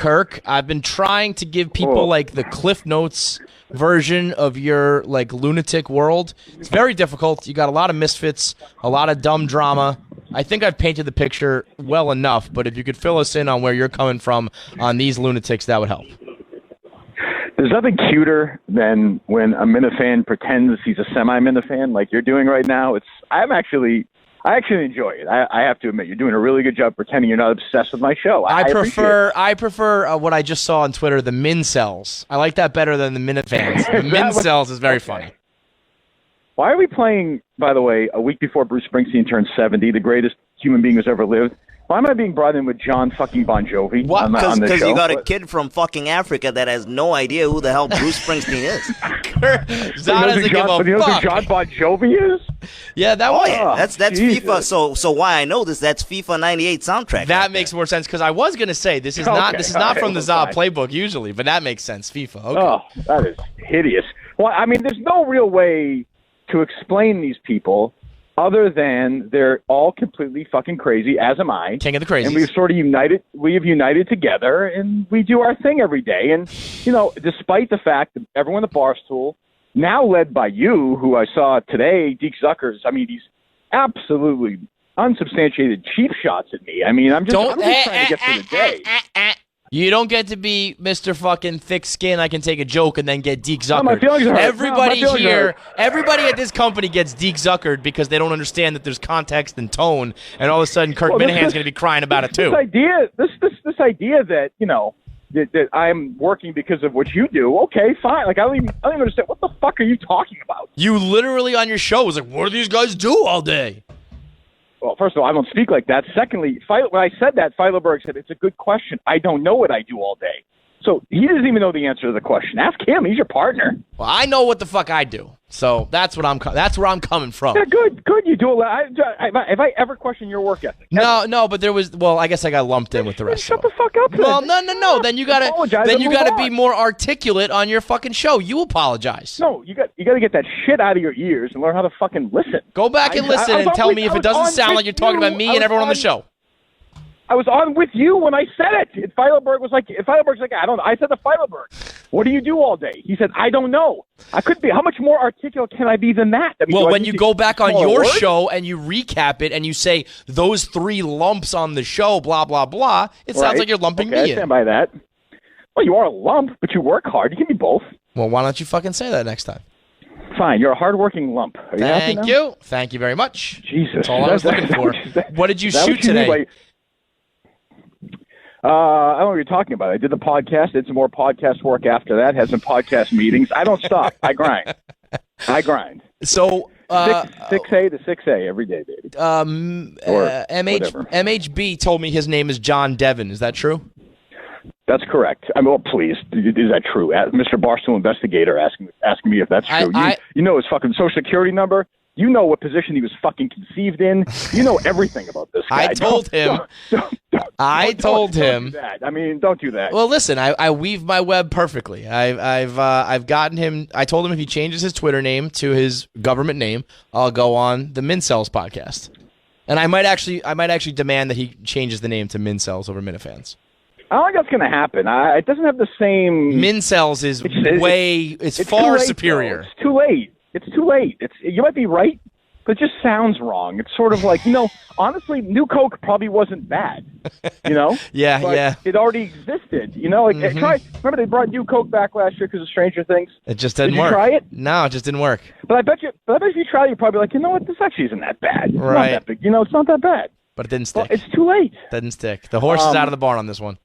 Kirk. I've been trying to give people like the Cliff Notes version of your like lunatic world. It's very difficult. You got a lot of misfits, a lot of dumb drama. I think I've painted the picture well enough, but if you could fill us in on where you're coming from on these lunatics, that would help. There's nothing cuter than when a Minifan pretends he's a semi-Minifan like you're doing right now. I actually enjoy it. I have to admit, you're doing a really good job pretending you're not obsessed with my show. I prefer what I just saw on Twitter, the Mincels. I like that better than the Minifans. The Mincels is very funny. Why are we playing, by the way, a week before Bruce Springsteen turns 70, the greatest human being who's ever lived? Why am I being brought in with John fucking Bon Jovi on this show? Because you got a kid from fucking Africa that has no idea who the hell Bruce Springsteen is. Zod doesn't give a fuck. You know who John Bon Jovi is? Yeah, that was. That's FIFA. So why I know this? That's FIFA '98 soundtrack. That makes more sense because I was gonna say this is not from the Zod playbook usually, but that makes sense. FIFA. Okay. Oh, that is hideous. Well, I mean, there's no real way to explain these people other than they're all completely fucking crazy, as am I. King of the crazies. And we've sort of united together, and we do our thing every day. And, you know, despite the fact that everyone at Barstool, now led by you, who I saw today, Deke Zuckers, I mean, he's absolutely unsubstantiated cheap shots at me. I mean, I'm just trying to get through the day. You don't get to be Mr. fucking thick skin. I can take a joke and then get Deke Zuckered. No, my feelings are hurt. Everybody at this company gets Deke Zuckered because they don't understand that there's context and tone, and all of a sudden Kirk Minihane's going to be crying about it too. This idea that, you know, that I'm working because of what you do. Okay, fine. Like I don't even understand. What the fuck are you talking about? You literally on your show was like, what do these guys do all day? Well, first of all, I don't speak like that. Secondly, when I said that, Feilerberg said, it's a good question. I don't know what I do all day. So he doesn't even know the answer to the question. Ask him. He's your partner. Well, I know what the fuck I do. So that's where I'm coming from. Yeah, good. You do a lot. Have I ever questioned your work ethic? No, but there was. Well, I guess I got lumped in with the rest. Shut the fuck up. Well, no. Then you gotta be more articulate on your fucking show. You apologize. No, you got to get that shit out of your ears and learn how to fucking listen. Go back and listen and tell me if it doesn't sound like you're talking about me and everyone on the show. I was on with you when I said it. And Feilerberg's like, I don't know. I said to Feilerberg, what do you do all day? He said, I don't know. I could be. How much more articulate can I be than that? I mean, well, when you go back on your show and you recap it and you say those three lumps on the show, blah, blah, blah, it sounds like you're lumping me in. I stand by that. Well, you are a lump, but you work hard. You can be both. Well, why don't you fucking say that next time? Fine. You're a hardworking lump. Thank you. Thank you very much. Jesus. That's all I was looking for. What did you shoot today? I don't know what you're talking about. I did the podcast, did some more podcast work after that, had some podcast meetings. I don't stop. I grind. So 6A to 6A every day, baby. MHB told me his name is John Devon. Is that true? That's correct. I mean, well, please, is that true? Mr. Barstool investigator asking me if that's true. You know his fucking social security number. You know what position he was fucking conceived in. You know everything about this guy. I told him. Don't do that. I mean, don't do that. Well, listen, I weave my web perfectly. I've gotten him. I told him if he changes his Twitter name to his government name, I'll go on the Mincels podcast. And I might actually demand that he changes the name to Mincels over Minifans. I don't think that's going to happen. It doesn't have the same. Mincels is it's far superior. It's too late. You might be right, but it just sounds wrong. It's sort of like, honestly, New Coke probably wasn't bad, Yeah. It already existed, remember they brought New Coke back last year because of Stranger Things? It just didn't work. Did you try it? No, it just didn't work. But I bet you if you try it, you're probably like, you know what, this actually isn't that bad. It's not that big. It's not that bad. But it didn't stick. Well, it's too late. Didn't stick. The horse is out of the barn on this one.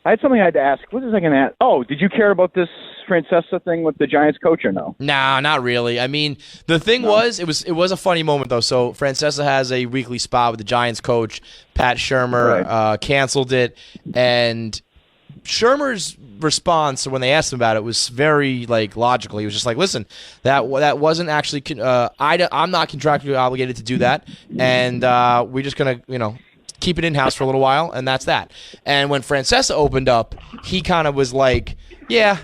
I had something I had to ask. What was I going to ask? Oh, did you care about this Francesa thing with the Giants coach or no? Nah, not really. I mean, the thing was, it was a funny moment, though. So Francesa has a weekly spot with the Giants coach, Pat Shurmer, canceled it. And Shurmer's response when they asked him about it was very, logical. He was just like, listen, that wasn't actually I'm not contractually obligated to do that. And we're just going to, keep it in-house for a little while, and that's that. And when Francesa opened up, he kind of was like, yeah,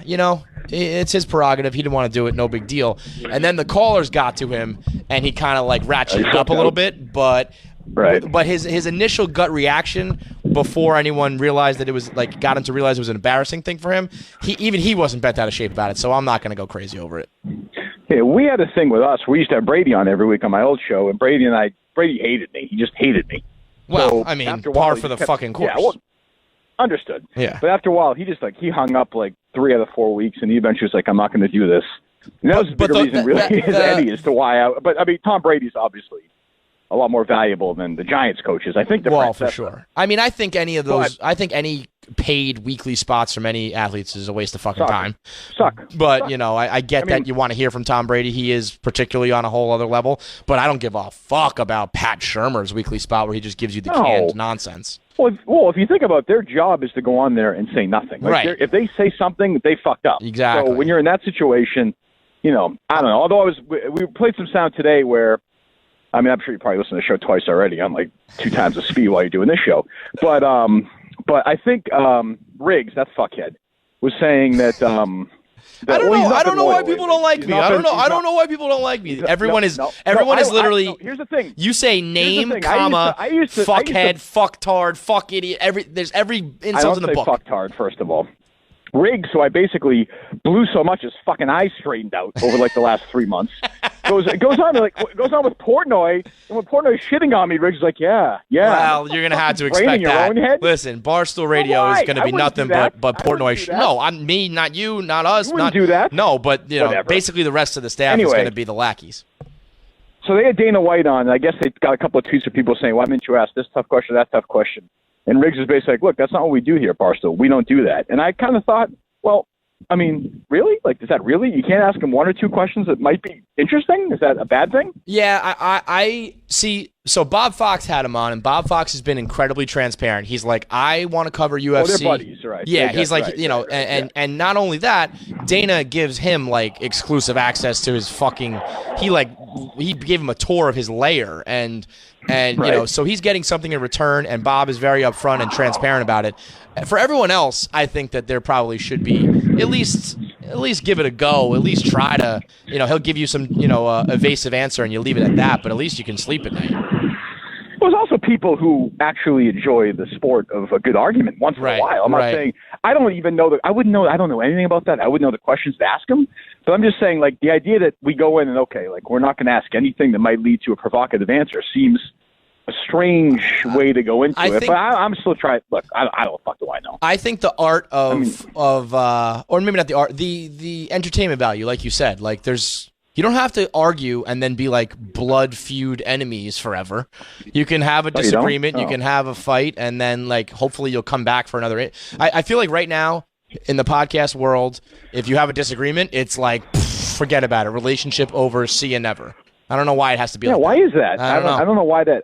it's his prerogative. He didn't want to do it. No big deal. And then the callers got to him, and he kind of ratcheted up a little bit. But Right. But his initial gut reaction before anyone realized that it was like got him to realize it was an embarrassing thing for him, he wasn't bent out of shape about it. So I'm not going to go crazy over it. Yeah, we had a thing with us. We used to have Brady on every week on my old show, and Brady hated me. He just hated me. Well, so I mean, after a while, par for the fucking course. Yeah, well, understood. Yeah. But after a while, he hung up like 3 out of 4 weeks, and he eventually was like, "I'm not going to do this." And that was the bigger reason, really, Eddie, as to why. But I mean, Tom Brady's obviously a lot more valuable than the Giants coaches. I think. For sure. I mean, I think any of those. I think any paid weekly spots from any athletes is a waste of fucking time. But you know, I get that you want to hear from Tom Brady. He is particularly on a whole other level. But I don't give a fuck about Pat Shurmur's weekly spot where he just gives you the canned nonsense. Well, if you think about it, their job is to go on there and say nothing. Like right. If they say something, they fucked up. Exactly. So when you're in that situation, you know, I don't know. Although we played some sound today where, I mean, I'm sure you probably listened to the show twice already. I'm like 2 times the speed while you're doing this show. But I think Riggs, that fuckhead, was saying that. I don't know why people don't like me. I don't know why people don't like me. Everyone is literally. Here's the thing. You say name, comma, fuckhead, fucktard, fuck idiot. There's every insult in the book. I don't say fucktard, first of all. Riggs, so I basically blew so much his fucking eyes straightened out over like the last 3 months. Goes on with Portnoy, and when Portnoy's shitting on me, Riggs is like, yeah. Well, you're gonna have to expect that. Listen, Barstool Radio is gonna be nothing but Portnoy. No, I'm me, not you, not us. You wouldn't do that. No, but you know, basically the rest of the staff is gonna be the lackeys. So they had Dana White on, and I guess they got a couple of tweets of people saying, "Why didn't you ask this tough question, that tough question?" And Riggs is basically like, "Look, that's not what we do here at Barstool. We don't do that." And I kind of thought, well, I mean, really? Like, is that really? You can't ask him 1 or 2 questions that might be interesting? Is that a bad thing? Yeah, I see. So Bob Fox had him on, and Bob Fox has been incredibly transparent. He's like, I want to cover UFC. Oh, they're buddies, right? Yeah, he's like, and not only that, Dana gives him like exclusive access to his fucking. He gave him a tour of his lair, and you know, so he's getting something in return, and Bob is very upfront and transparent about it. For everyone else, I think that there probably should be at least give it a go. At least try to, you know, he'll give you some, you know, evasive answer, and you leave it at that. But at least you can sleep at night. There's also people who actually enjoy the sport of a good argument once in a while. I'm not saying I don't even know I don't know anything about that. I wouldn't know the questions to ask them. But I'm just saying, like, the idea that we go in and we're not going to ask anything that might lead to a provocative answer seems a strange way to go into it. But I'm still trying. Look, I don't fuck do I know. I think the art of or maybe not the art, the entertainment value, like you said, like you don't have to argue and then be like blood feud enemies forever. You can have a disagreement, you can have a fight, and then like hopefully you'll come back for another. I feel like right now in the podcast world, if you have a disagreement, it's like forget about it. Relationship over, see you never. I don't know why it has to be. Yeah, like why that. Is that? I don't know why that.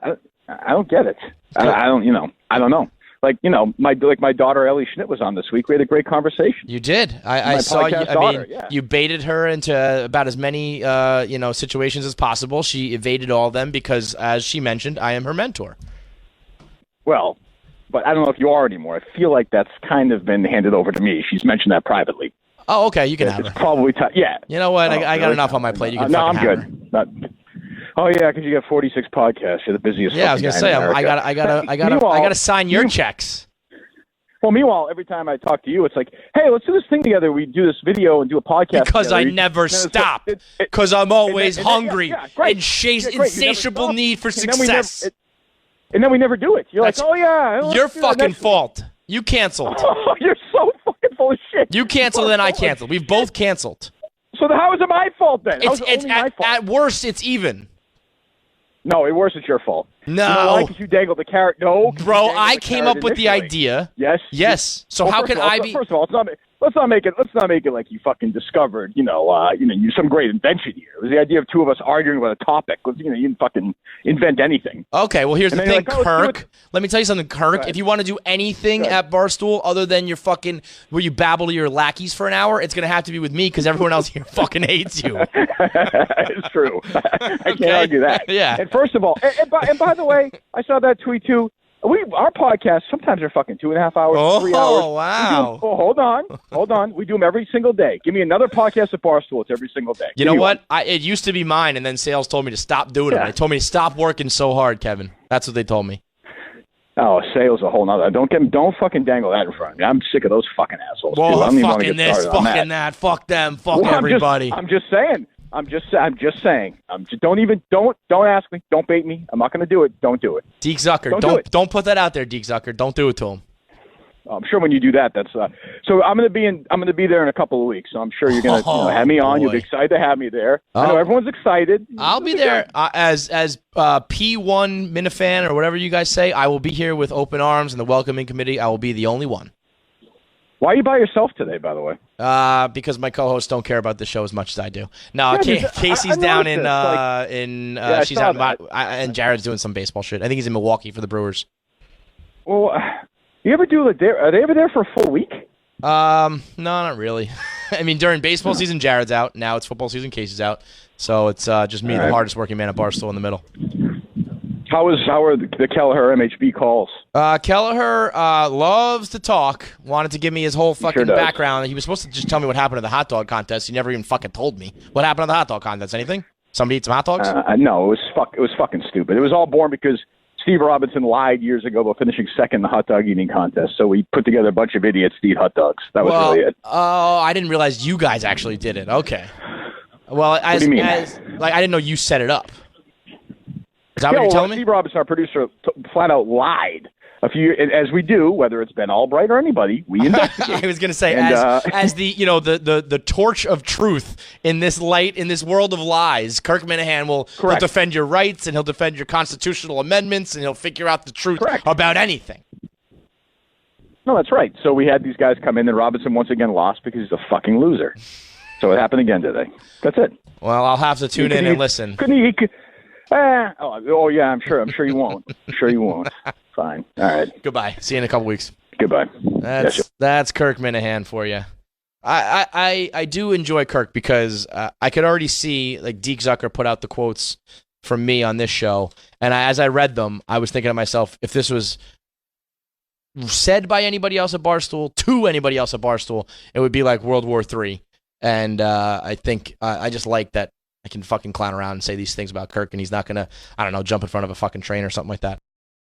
I don't get it. I don't know. Like, you know, my daughter Ellie Schnitt was on this week. We had a great conversation. You did. I saw you. I mean, you baited her into about as many situations as possible. She evaded all of them because, as she mentioned, I am her mentor. Well, but I don't know if you are anymore. I feel like that's kind of been handed over to me. She's mentioned that privately. Oh, okay. You can have her. It's probably yeah. You know what? I got enough on my plate. You can. No, I'm good. Oh yeah, because you got 46 podcasts. You're the busiest. Yeah, I was gonna say I gotta sign your checks. Well, meanwhile, every time I talk to you, it's like, hey, let's do this thing together. We do this video and do a podcast. Because together. I never stop. Because I'm always hungry and insatiable need for success. And then we never do it. You're like, oh yeah. Your fucking fault. You canceled. Oh, you're so fucking full of shit. You canceled and I canceled. We've both canceled. So how is it my fault then? It's my fault? At worst, it's even. No, at worst, it's your fault. No. You dangled the carrot. No. Bro, I came up with the idea. Yes. So how can I be... First of all, let's not make it like you fucking discovered, you some great invention here. It was the idea of 2 of us arguing about a topic. You didn't fucking invent anything. Okay, well, here's the thing, Kirk. Let me tell you something, Kirk. If you want to do anything at Barstool other than your fucking... where you babble to your lackeys for an hour, it's going to have to be with me because everyone else here fucking hates you. It's true. I can't argue that. Yeah. And first of all, and by the way, I saw that tweet too. our podcasts sometimes are fucking 2.5 hours, 3 hours. Oh, wow. Hold on. We do them every single day. Give me another podcast at Barstool. It's every single day. You know what? It used to be mine, and then sales told me to stop doing them. They told me to stop working so hard, Kevin. That's what they told me. Oh, sales a whole nother. Don't fucking dangle that in front of me. I'm sick of those fucking assholes. Well, fucking this, fucking that, fuck them, fuck everybody. I'm just saying. Don't ask me. Don't bait me. I'm not going to do it. Don't do it. Deke Zucker, don't put that out there, Deke Zucker. Don't do it to him. I'm sure when you do that, that's so. I'm going to be there in a couple of weeks. So I'm sure you're going to have me on. You'll be excited to have me there. I know everyone's excited. I'll be there as P1 Minifan or whatever you guys say. I will be here with open arms and the welcoming committee. I will be the only one. Why are you by yourself today, by the way? Because my co-hosts don't care about the show as much as I do. No, Casey's down in she's out and Jared's doing some baseball shit. I think he's in Milwaukee for the Brewers. Well, you ever do are they ever there for a full week? No, not really. I mean, during baseball season, Jared's out. Now it's football season, Casey's out. So it's just me, the hardest working man at Barstool in the middle. How are the Kelleher MHB calls? Kelleher loves to talk. Wanted to give me his whole fucking background. He was supposed to just tell me what happened at the hot dog contest. He never even fucking told me. What happened at the hot dog contest? Anything? Somebody eat some hot dogs? No, it was fucking stupid. It was all born because Steve Robinson lied years ago about finishing second in the hot dog eating contest. So we put together a bunch of idiots to eat hot dogs. That was really it. Oh, I didn't realize you guys actually did it. Okay. Well, what do you mean? I didn't know you set it up. Is that what you're telling me? Steve Robinson, our producer, flat out lied. As we do, whether it's Ben Albright or anybody, we investigate. I was going to say, as the the torch of truth in this world of lies, Kirk Minihane will defend your rights and he'll defend your constitutional amendments and he'll figure out the truth about anything. No, that's right. So we had these guys come in, and Robinson once again lost because he's a fucking loser. So it happened again today. That's it. Well, I'll have to tune in and listen. Yeah, I'm sure you won't. I'm sure you won't. Fine. All right. Goodbye. See you in a couple weeks. Goodbye. That's Kirk Minihane for you. I do enjoy Kirk because I could already see like Deke Zucker put out the quotes from me on this show, and as I read them, I was thinking to myself, if this was said by anybody else at Barstool to anybody else at Barstool, it would be like World War III. And I think I just like that I can fucking clown around and say these things about Kirk, and he's not gonna, I don't know, jump in front of a fucking train or something like that.